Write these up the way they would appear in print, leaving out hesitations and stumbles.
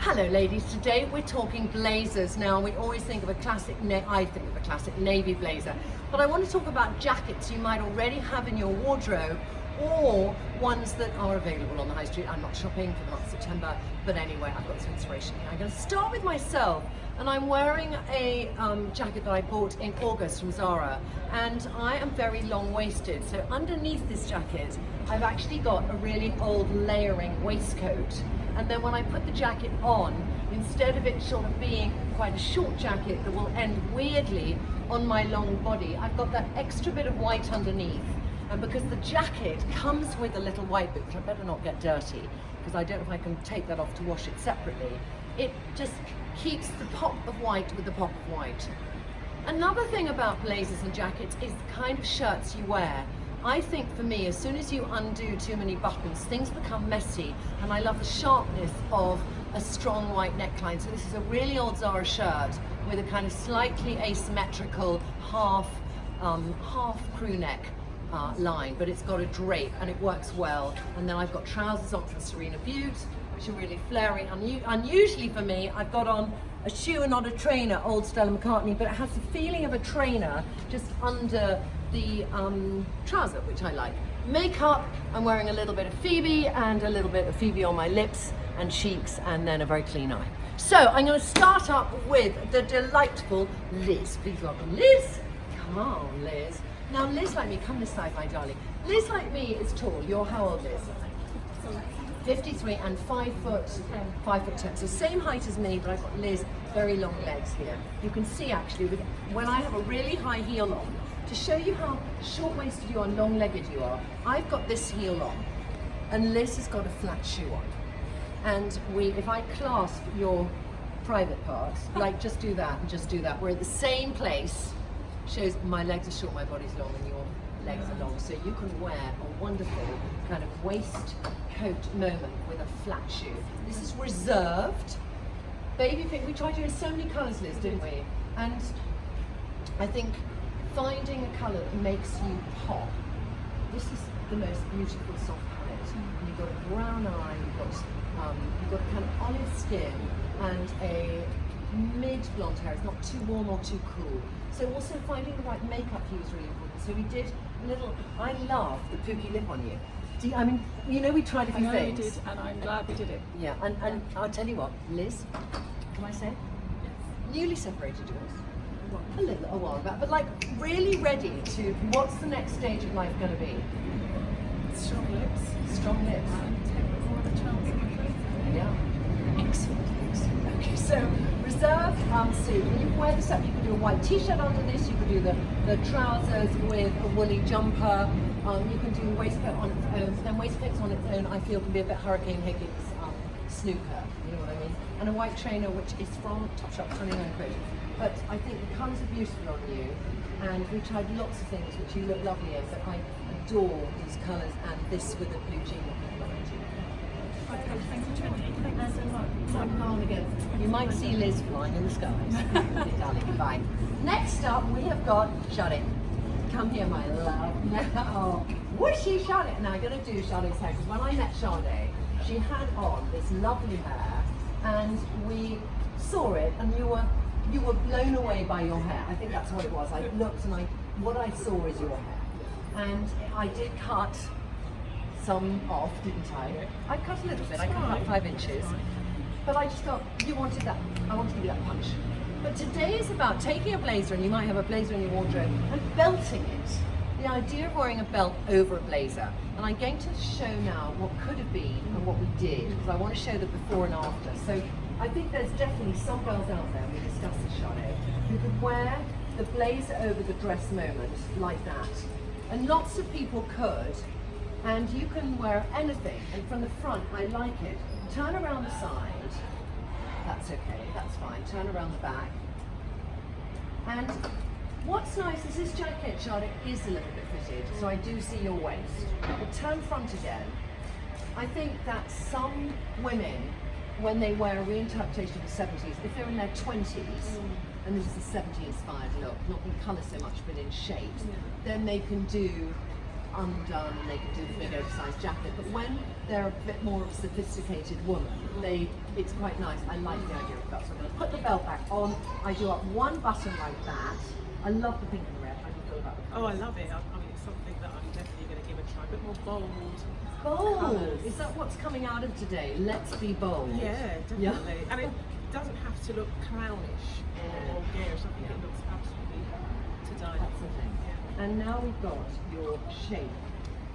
Hello ladies, today we're talking blazers. Now we always think of a classic, I think of a classic navy blazer, but I want to talk about jackets you might already have in your wardrobe or ones that are available on the high street. I'm not shopping for the month of September, but anyway, I've got some inspiration here. I'm going to start with myself, and I'm wearing a jacket that I bought in August from Zara, and I am very long-waisted, so underneath this jacket I've actually got a really old layering waistcoat. And then when I put the jacket on, instead of it sort of being quite a short jacket that will end weirdly on my long body, I've got that extra bit of white underneath. And because the jacket comes with a little white bit, which I better not get dirty, because I don't know if I can take that off to wash it separately, it just keeps the pop of white with the pop of white. Another thing about blazers and jackets is the kind of shirts you wear. I think for me, as soon as you undo too many buttons, things become messy, and I love the sharpness of a strong white neckline. So this is a really old Zara shirt with a kind of slightly asymmetrical half crew neck line, but it's got a drape and it works well. And then I've got trousers on from Serena Butte, which are really flary. Unusually for me, I've got on a shoe and not a trainer, old Stella McCartney, but it has the feeling of a trainer just under the trouser, which I like. Makeup, I'm wearing a little bit of Phoebe and a little bit of Phoebe on my lips and cheeks, and then a very clean eye. So I'm going to start up with the delightful Liz. Please welcome Liz. Come on, Liz. Now Liz like me, come this side, my darling. Liz like me is tall. You're how old, Liz? 53 and 5'10". So same height as me, but I've got Liz very long legs here. You can see actually when I have a really high heel on, to show you how short-waisted you are and long-legged you are, I've got this heel on, and Liz has got a flat shoe on. And if I clasp your private parts, like just do that and just do that, we're at the same place, shows my legs are short, my body's long, and your legs are long. So you can wear a wonderful kind of waistcoat moment with a flat shoe. This is reserved. Baby pink, we tried doing so many colours, Liz, didn't we? And I think finding a colour that makes you pop. This is the most beautiful soft palette. And you've got a brown eye, you've got a kind of olive skin and a mid-blonde hair. It's not too warm or too cool. So also finding the right makeup for you is really important. So we did a little, I love the pooky lip on you. I mean, you know, we tried a few things. We did, and I'm glad we did it. Yeah, and I'll tell you what, Liz, can I say? Yes. Newly separated yours. A while back, but like really ready to, what's the next stage of life going to be? Strong lips. Strong lips. And take more of a chance on my face. Yeah. Excellent. Okay, so reserved suit. When you wear this up, you can do a white t-shirt under this, you can do the trousers with a woolly jumper, you can do a waistcoat on its own. Then waistcoats on its own, I feel, can be a bit Hurricane Higgins snooker, you know what I mean? And a white trainer, which is from Topshop, 29 quid. But I think the colours are beautiful on you, and we tried lots of things which you look lovely in, but I adore these colours and this with a blue jean. Okay, thank you, Trinny. Thank you so much. Again. You might see Liz flying in the skies. Darling, bye. Next up, we have got Charlotte. Come here, my love. Oh, whooshy Charlotte. Now I'm going to do Charlotte's hair, because when I met Charlotte, she had on this lovely hair, and we saw it, and you were blown away by your hair. I think that's what it was. I looked and what I saw is your hair. And I did cut some off, didn't I? I cut a little bit, I cut about 5 inches. But I just thought, you wanted that, I wanted to give you that punch. But today is about taking a blazer, and you might have a blazer in your wardrobe, and belting it. The idea of wearing a belt over a blazer. And I'm going to show now what could have been and what we did, because I want to show the before and after. So I think there's definitely some girls out there, we discussed this, Charlotte, who could wear the blazer over the dress moment like that. And lots of people could, and you can wear anything. And from the front, I like it. Turn around the side, that's okay, that's fine. Turn around the back. And what's nice is this jacket, Charlotte, is a little bit fitted, so I do see your waist. But turn front again. I think that some women, when they wear a reinterpretation of the 70s, if they're in their 20s, and this is a 70s inspired look, not in colour so much, but in shape, then they can do undone and they can do the big oversized jacket. But when they're a bit more of a sophisticated woman, it's quite nice. I like the idea of belts. So I'm going to put the belt back on. I do up one button like that. I love the pink and red. How do you feel about the Oh, I love it. I mean, it's something that I'm definitely going to give a try. A bit more bold. bold? Colours. Is that what's coming out of today? Let's be bold. Yeah, definitely. Yeah. And it doesn't have to look clownish or garish. I think it looks absolutely to die That's for. the thing. And now we've got your shape.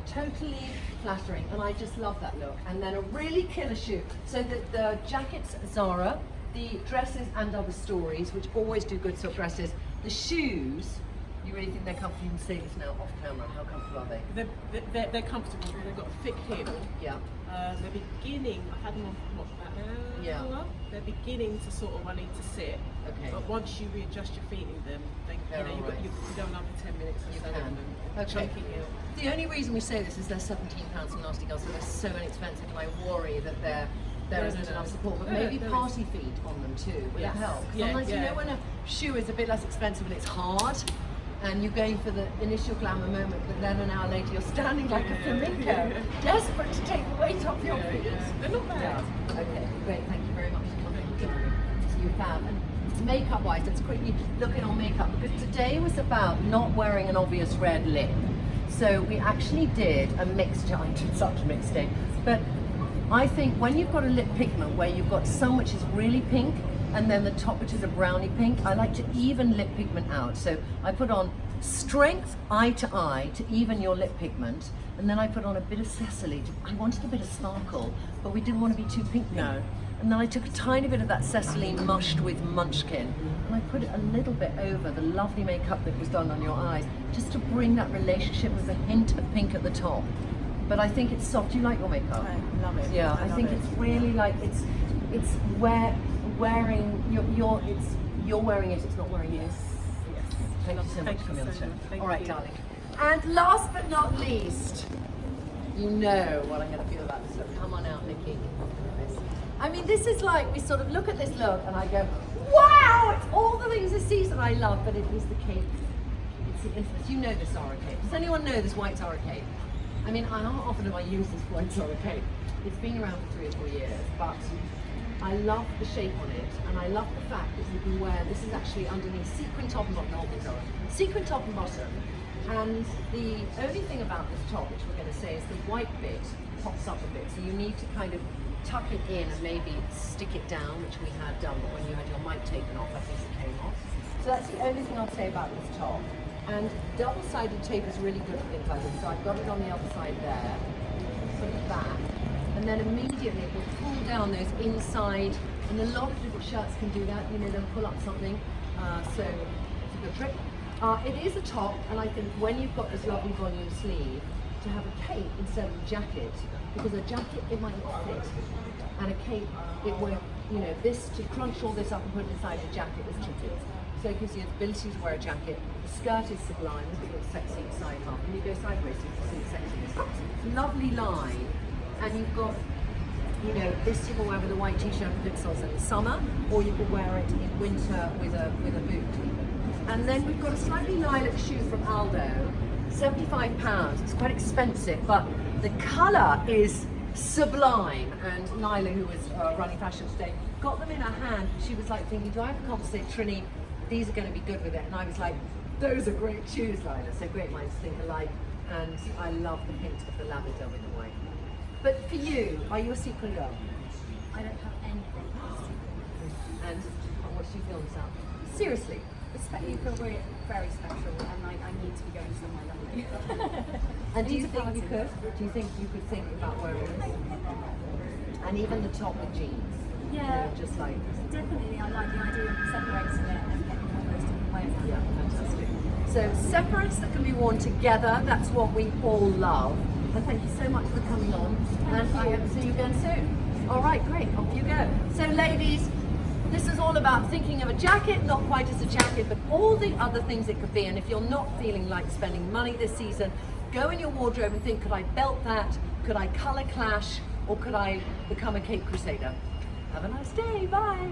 Totally flattering, and I just love that look. And then a really killer shoe. So the jackets, Zara, the dresses and other stories, which always do good silk dresses. The shoes, you really think they're comfortable? You can say this now off camera. How comfortable are they? They're comfortable. They've got a thick heel. Yeah. They're beginning. I've had them on for about an hour. Yeah. They're beginning to sort of wanting to sit. Okay. But once you readjust your feet in them, They're you've all right. you go another 10 minutes or You so can. in them. Okay. Chunky heel. The only reason we say this is they're £17 from Nasty Girls, so they're so inexpensive, and I worry that there isn't enough support. But No, maybe there party feet on them too. Will Yes. it help? Yeah, Sometimes you yeah. know when a shoe is a bit less expensive and it's hard, and you're going for the initial glamour moment, but then an hour later you're standing like a flamingo, desperate to take the weight off your feet. They're not bad. Yeah. Okay, great. Thank you very much for coming. You fab. And makeup-wise, let's quickly look at our makeup, because today was about not wearing an obvious red lip. So we actually did a mixture. I did such a mixed day, but I think when you've got a lip pigment where you've got some which is really pink and then the top which is a brownie pink, I like to even lip pigment out. So I put on strength eye to eye to even your lip pigment, and then I put on a bit of Cecily. I wanted a bit of sparkle, but we didn't want to be too pink. No. And then I took a tiny bit of that Cecily mushed with Munchkin, and I put it a little bit over the lovely makeup that was done on your eyes, just to bring that relationship with a hint of pink at the top. But I think it's soft. Do you like your makeup? I love it. Yeah, I love think it. it's really like it's wearing you're wearing it. It's not wearing you. Yes. Thank you so much Thank for you coming on the so show. much. Thank All right, you. darling. And last but not least, you know what I'm going to feel about this look. Come on out, Nikki. I mean, this is like, we sort of look at this look and I go, wow, it's all the things this season I love, but it is the cape. It's the infamous, you know this Zara cape. Does anyone know this white Zara cape? I mean, how often have I used this white Zara cape? It's been around for 3 or 4 years, but I love the shape on it, and I love the fact that you can wear, this is actually underneath sequin top and bottom, the whole thing's Zara. Sequin top and bottom, and the only thing about this top, which we're going to say, is the white bit pops up a bit, so you need to kind of tuck it in and maybe stick it down, which we had done, but when you had your mic taken off, I think it came off. So that's the only thing I'll say about this top. And double-sided tape is really good for things like this. So I've got it on the other side there, put it back, and then immediately it will pull down those inside, and a lot of different shirts can do that, you know, they'll pull up something, so it's a good trick. It is a top, and I think when you've got this lovely volume sleeve, to have a cape instead of a jacket, because a jacket, it might not fit, and a cape, it won't, you know, this, to crunch all this up and put it inside a jacket is tricky. So it gives you the ability to wear a jacket. The skirt is sublime, look at your sexy side half. When you go sideways, you can see the sexiness. Lovely line, and you've got, you know, this you can wear with a white t-shirt and pixels in the summer, or you can wear it in winter with a boot. And then we've got a slightly lilac shoe from Aldo, £75. It's quite expensive, but the colour is sublime. And Nyla, who was running fashion today, got them in her hand. She was like thinking, do I have to compensate Trinny? These are going to be good with it. And I was like, those are great shoes, Nyla. So great minds think alike. And I love the hint of the lavender with the white. But for you, are you a sequin girl? I don't have anything. And what do you feel this out? Seriously. You feel very, very special, and like I need to be going somewhere lovely. And do you Need to think you party. could? Do you think you could think about wearing this? And even the top with jeans? You Yeah, know, just like, definitely. I like the idea of separating it and getting all those different ways out. yeah, fantastic. So separates that can be worn together, that's what we all love. And thank you so much for coming on. And I hope to see you again soon. All right, great, off you go. So ladies, this is all about thinking of a jacket, not quite as a jacket, but all the other things it could be. And if you're not feeling like spending money this season, go in your wardrobe and think, could I belt that? Could I color clash? Or could I become a Cape Crusader? Have a nice day, bye.